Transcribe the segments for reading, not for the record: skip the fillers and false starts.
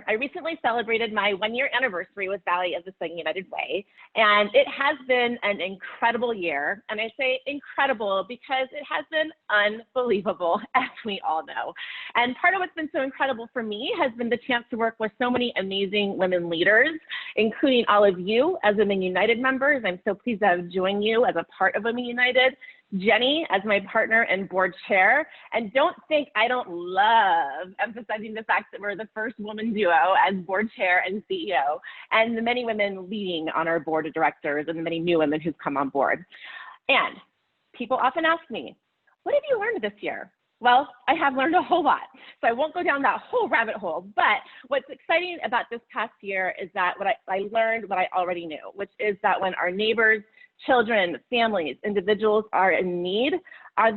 I recently celebrated my 1-year anniversary with Valley of the Sun United Way, and it has been an incredible year. And I say incredible because it has been unbelievable, as we all know. And part of what's been so incredible for me has been the chance to work with so many amazing women leaders, including all of you as Women United members. I'm so pleased to have joined you as a part of Women United. Jenny as my partner and board chair. And don't think I don't love emphasizing the fact that we're the first woman duo as board chair and CEO, and the many women leading on our board of directors and the many new women who've come on board. And people often ask me, what have you learned this year? Well, I have learned a whole lot, so I won't go down that whole rabbit hole. But what's exciting about this past year is that I learned what I already knew, which is that when our neighbors, children, families, individuals are in need,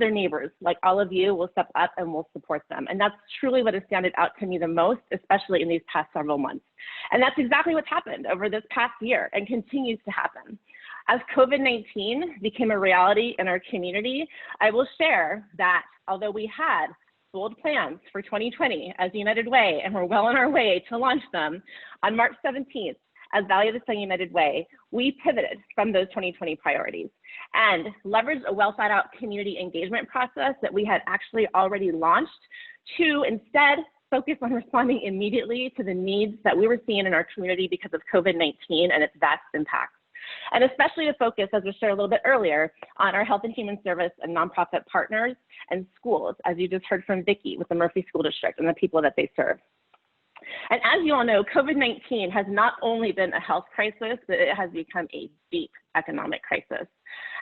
their neighbors, like all of you, will step up and will support them. And that's truly what has standed out to me the most, especially in these past several months. And that's exactly what's happened over this past year and continues to happen. As COVID-19 became a reality in our community, I will share that although we had bold plans for 2020 as United Way, and we're well on our way to launch them, on March 17th, as Valley of the Sun United Way, we pivoted from those 2020 priorities and leveraged a well-thought-out community engagement process that we had actually already launched to instead focus on responding immediately to the needs that we were seeing in our community because of COVID-19 and its vast impacts. And especially to focus, as we shared a little bit earlier, on our health and human service and nonprofit partners and schools, as you just heard from Vicki with the Murphy School District and the people that they serve. And as you all know, COVID-19 has not only been a health crisis, but it has become a deep economic crisis.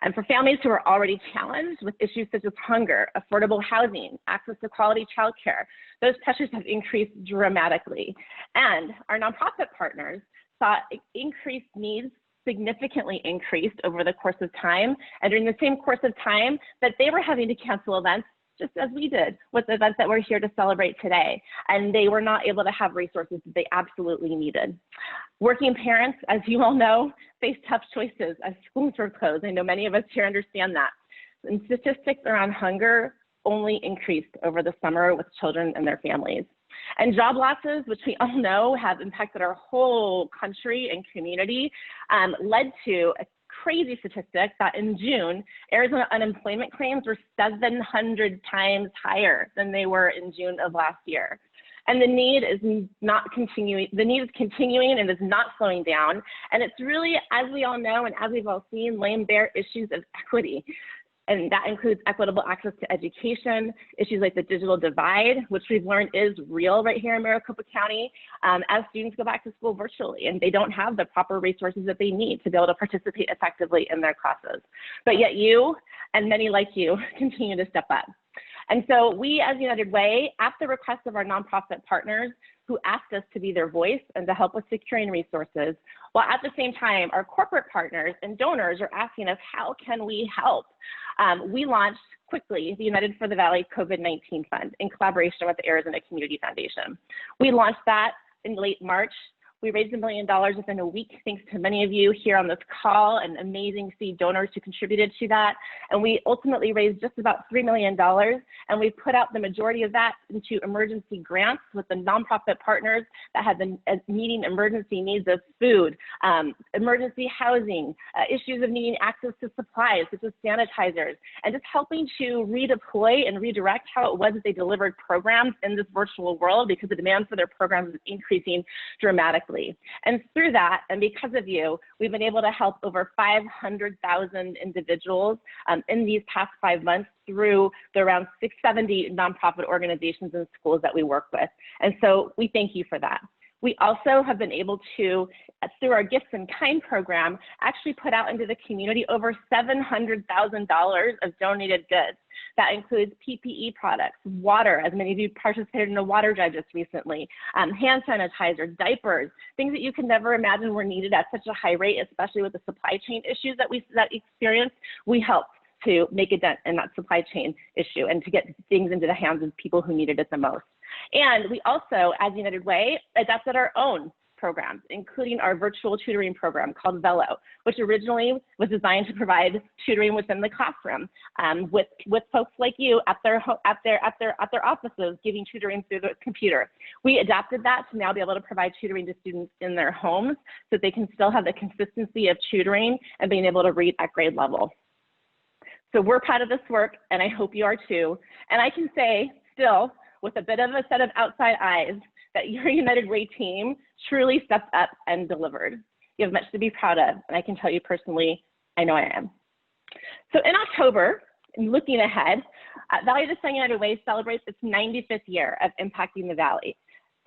And for families who are already challenged with issues such as hunger, affordable housing, access to quality childcare, those pressures have increased dramatically. And our nonprofit partners saw increased needs significantly increased over the course of time. And during the same course of time that they were having to cancel events, just as we did with the events that we're here to celebrate today. And they were not able to have resources that they absolutely needed. Working parents, as you all know, face tough choices as schools were closed. I know many of us here understand that. And statistics around hunger only increased over the summer with children and their families. And job losses, which we all know have impacted our whole country and community, led to a crazy statistic that in June, Arizona unemployment claims were 700 times higher than they were in June of last year. And the need is not continuing, the need is continuing and is not slowing down. And it's really, as we all know, and as we've all seen, laying bare issues of equity. And that includes equitable access to education, issues like the digital divide, which we've learned is real right here in Maricopa County, as students go back to school virtually and they don't have the proper resources that they need to be able to participate effectively in their classes. But yet you and many like you continue to step up. And so we as United Way, at the request of our nonprofit partners who asked us to be their voice and to help with securing resources, while at the same time, our corporate partners and donors are asking us, how can we help? We launched quickly the United for the Valley COVID-19 Fund in collaboration with the Arizona Community Foundation. We launched that in late March. We raised $1 million within a week, thanks to many of you here on this call and amazing seed donors who contributed to that. And we ultimately raised just about $3 million, and we put out the majority of that into emergency grants with the nonprofit partners that have been meeting emergency needs of food, emergency housing, issues of needing access to supplies such as sanitizers, and just helping to redeploy and redirect how it was that they delivered programs in this virtual world, because the demand for their programs is increasing dramatically. And through that, and because of you, we've been able to help over 500,000 individuals in these past 5 months through the around 670 nonprofit organizations and schools that we work with. And so we thank you for that. We also have been able to, through our Gifts in Kind program, actually put out into the community over $700,000 of donated goods. That includes PPE products, water, as many of you participated in a water drive just recently, hand sanitizer, diapers, things that you can never imagine were needed at such a high rate, especially with the supply chain issues that we experienced. We helped to make a dent in that supply chain issue and to get things into the hands of people who needed it the most. And we also, as United Way, adopted our own programs, including our virtual tutoring program called Velo, which originally was designed to provide tutoring within the classroom with folks like you at their offices giving tutoring through the computer. We adapted that to now be able to provide tutoring to students in their homes so they can still have the consistency of tutoring and being able to read at grade level. So we're proud of this work, and I hope you are too. And I can say still, with a bit of a set of outside eyes, that your United Way team truly stepped up and delivered. You have much to be proud of, and I can tell you personally, I know I am. So in October, looking ahead, Valley of the Sun United Way celebrates its 95th year of impacting the Valley.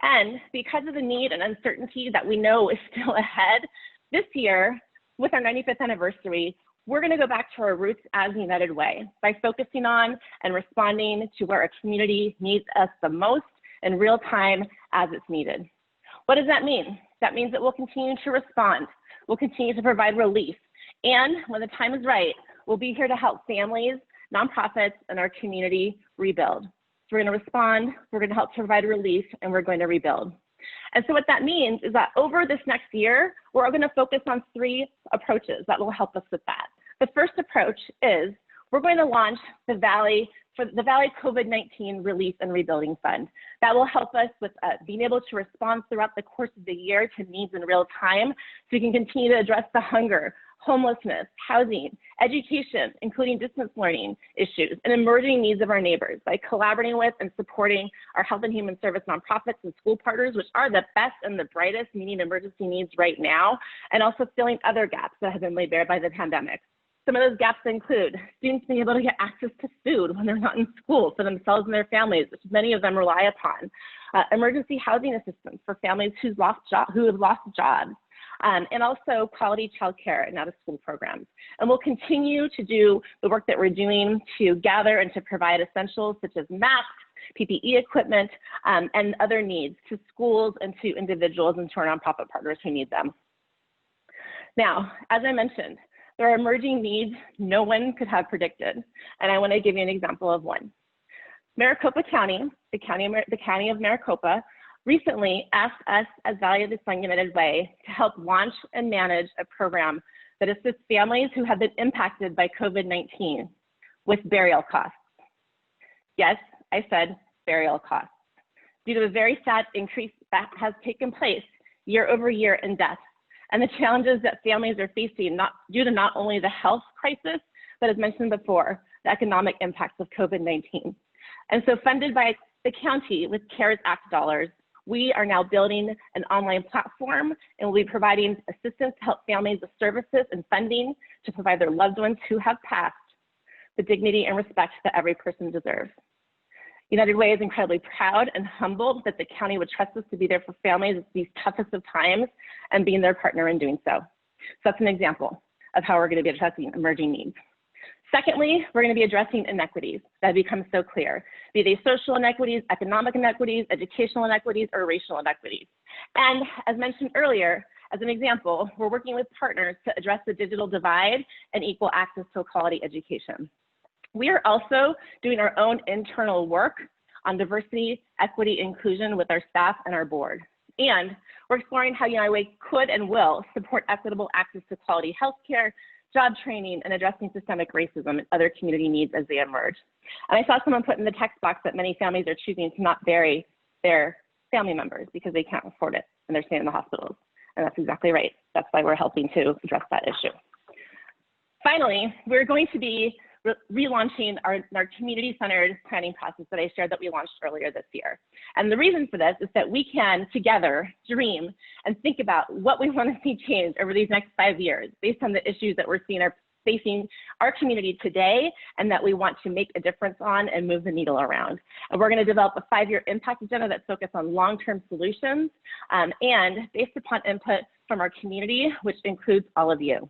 And because of the need and uncertainty that we know is still ahead, this year, with our 95th anniversary, we're going to go back to our roots as United Way by focusing on and responding to where our community needs us the most in real time as it's needed. What does that mean? That means that we'll continue to respond. We'll continue to provide relief. And when the time is right, we'll be here to help families, nonprofits, and our community rebuild. So we're going to respond, we're going to help to provide relief, and we're going to rebuild. And so what that means is that over this next year, we're going to focus on 3 approaches that will help us with that. The first approach is we're going to launch the Valley COVID-19 Relief and Rebuilding Fund. That will help us with being able to respond throughout the course of the year to needs in real time, so we can continue to address the hunger, homelessness, housing, education, including distance learning issues, and emerging needs of our neighbors by collaborating with and supporting our health and human service nonprofits and school partners, which are the best and the brightest meeting emergency needs right now, and also filling other gaps that have been laid bare by the pandemic. Some of those gaps include students being able to get access to food when they're not in school for themselves and their families, which many of them rely upon. Emergency housing assistance for families who have lost jobs. And also quality childcare and out-of-school programs. And we'll continue to do the work that we're doing to gather and to provide essentials such as masks, PPE equipment, and other needs to schools and to individuals and to our nonprofit partners who need them. Now, as I mentioned, there are emerging needs no one could have predicted, and I want to give you an example of one. Maricopa County, the county of Maricopa, recently asked us as Valley of the Sun United Way to help launch and manage a program that assists families who have been impacted by COVID-19 with burial costs. Yes, I said burial costs. Due to a very sad increase that has taken place year over year in deaths, and the challenges that families are facing due to not only the health crisis, but as mentioned before, the economic impacts of COVID-19. And so funded by the county with CARES Act dollars, we are now building an online platform, and we'll be providing assistance to help families with services and funding to provide their loved ones who have passed the dignity and respect that every person deserves. United Way is incredibly proud and humbled that the county would trust us to be there for families at these toughest of times and being their partner in doing so. So that's an example of how we're going to be addressing emerging needs. Secondly, we're going to be addressing inequities that become so clear, be they social inequities, economic inequities, educational inequities, or racial inequities. And as mentioned earlier, as an example, we're working with partners to address the digital divide and equal access to a quality education. We are also doing our own internal work on diversity, equity, inclusion with our staff and our board. And we're exploring how United Way could and will support equitable access to quality healthcare, job training, and addressing systemic racism and other community needs as they emerge. And I saw someone put in the text box that many families are choosing to not bury their family members because they can't afford it and they're staying in the hospitals. And that's exactly right. That's why we're helping to address that issue. Finally, we're going to be relaunching our community-centered planning process that I shared that we launched earlier this year. And the reason for this is that we can together dream and think about what we want to see change over these next 5 years based on the issues that we're seeing facing our community today and that we want to make a difference on and move the needle around. And we're going to develop a 5-year impact agenda that's focused on long-term solutions and based upon input from our community, which includes all of you.